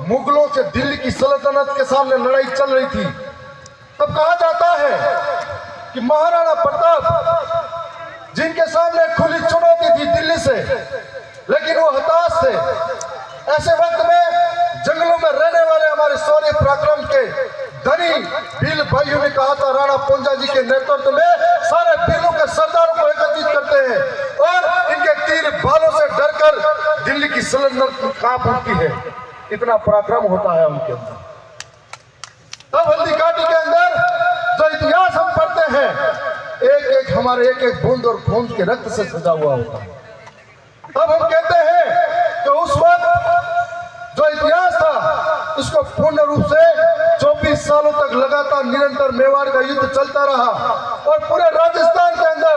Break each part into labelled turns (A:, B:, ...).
A: मुगलों से दिल्ली की सल्तनत के सामने लड़ाई चल रही थी, तब कहा जाता है कि महाराणा प्रताप जिनके सामने खुली चुनौती थी दिल्ली से, लेकिन वो हताश थे। ऐसे वक्त में जंगलों में रहने वाले हमारे शौर्य पराक्रम के धनी भील भाइयों ने कहा था, राणा पोंजा जी के नेतृत्व में सारे भीलों के सरदारों को एकत्रित करते हैं और इनके तीर भालों से डरकर दिल्ली की सल्तनत कांप उठती है। इतना पराक्रम होता है उनके अंदर। तब हल्दी घाटी के अंदर जो इतिहास हम पढ़ते हैं, एक एक हमारे एक एक बूंद और खून के रक्त से सजा हुआ होता है। तब हम कहते हैं कि उस वक्त जो इतिहास था उसको पूर्ण रूप से 24 सालों तक लगातार निरंतर मेवाड़ का युद्ध चलता रहा और पूरे राजस्थान के अंदर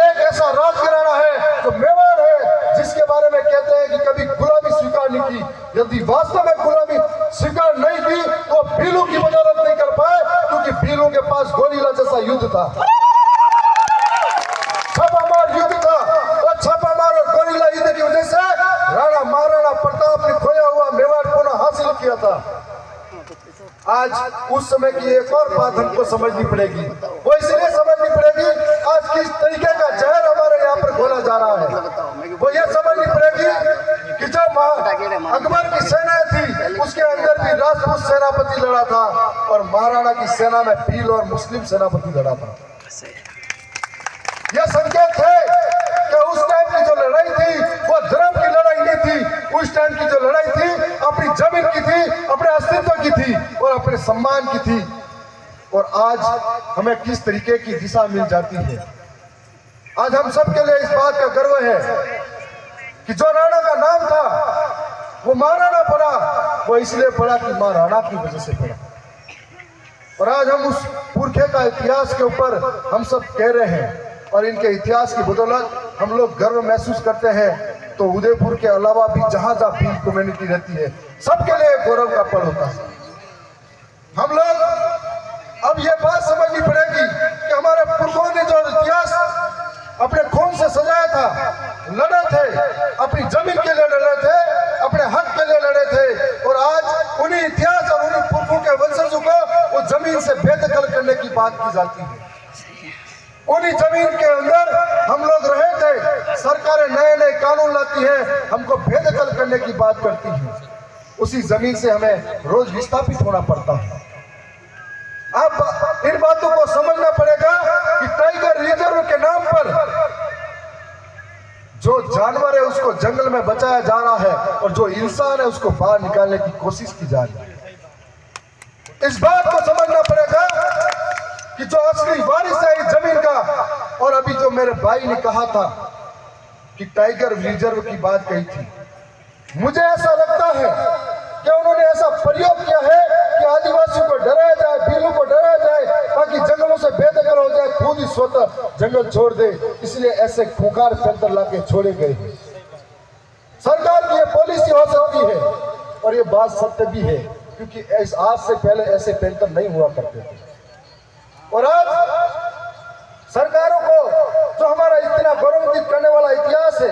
A: एक ऐसा राजघराना है जो मेवाड़ है, जिसके बारे में कहते हैं कि कभी गुलामी स्वीकार नहीं की। यदि वास्तव में गुलामी स्वीकार नहीं की तो भीलों की बदौलत नहीं कर पाए, क्योंकि भीलों के पास गोलीला जैसा युद्ध था, छापामार युद्ध था, और छापामार और गोलीला युद्ध की वजह से राणा महाराणा प्रताप ने खोया हुआ मेवाड़ पुनः हासिल किया था। आज उस समय की एक और बात हमको समझनी पड़ेगी, वो इसलिए समझनी पड़ेगी आज किस तरीके का जहर हमारे यहाँ पर घोला जा रहा है। वो ये समझनी पड़ेगी कि जब अकबर की सेना थी उसके अंदर भी राजपूत सेनापति लड़ा था और महाराणा की सेना में भील और मुस्लिम सेनापति लड़ा था। यह संकेत है कि उस टाइम की जो लड़ाई थी वो धर्म की लड़ाई नहीं थी। उस टाइम की जो लड़ाई थी अपनी जमीन की थी, अपने अस्तित्व की थी और अपने सम्मान की थी। और आज हमें किस तरीके की दिशा मिल जाती है। आज हम सब के लिए इस बात का गर्व है कि जो राणा का नाम था वो महाराणा पड़ा, वो इसलिए पड़ा कि महाराणा की वजह से पड़ा। और आज हम उस पुरखे का इतिहास के ऊपर हम सब कह रहे हैं और इनके इतिहास की बदौलत हम लोग गर्व महसूस करते हैं। तो उदयपुर के अलावा भी जहां जहां भील कम्युनिटी रहती है, सबके लिए गौरव का पल होता है। हम लोग अब ये बात समझनी पड़ेगी कि हमारे पुरखों ने जो इतिहास अपने खून से सजाया था, लड़े थे, अपनी जमीन के लिए लड़े थे, अपने हक के लिए लड़े थे, और आज उन्हीं इतिहास और उन्हीं पुरखों के वंशजों को वो जमीन से बेदखल करने की बात की जाती है। उन्हीं जमीन के अंदर हम लोग रहे थे, सरकारें नए नए कानून लाती हैं, हमको बेदखल करने की बात करती हैं। उसी जमीन से हमें रोज विस्थापित होना पड़ता है। अब इन बातों को समझना पड़ेगा कि टाइगर रिजर्व के नाम पर जो जानवर है उसको जंगल में बचाया जा रहा है और जो इंसान है उसको बाहर निकालने की कोशिश की जा रही है। इस बात को समझना पड़ेगा कि जो असली वारिस है इस जमीन का, और अभी जो मेरे भाई ने कहा था कि टाइगर रिजर्व की बात कही थी, मुझे ऐसा लगता है कि उन्होंने ऐसा प्रयोग किया है कि आदिवासियों को डराया जाए, भीलों को डराया जाए, ताकि जंगलों से बेदखल हो जाए, खुद ही स्वतः जंगल छोड़ दे। इसलिए ऐसे खूंखार पैंतर लाके छोड़े गए। सरकार की ये पॉलिसी हो सकती है और ये बात सत्य भी है, क्योंकि आज से पहले ऐसे पैंतर नहीं हुआ करते थे। और आज सरकारों को जो हमारा इतना गौरवान्वित करने वाला इतिहास है,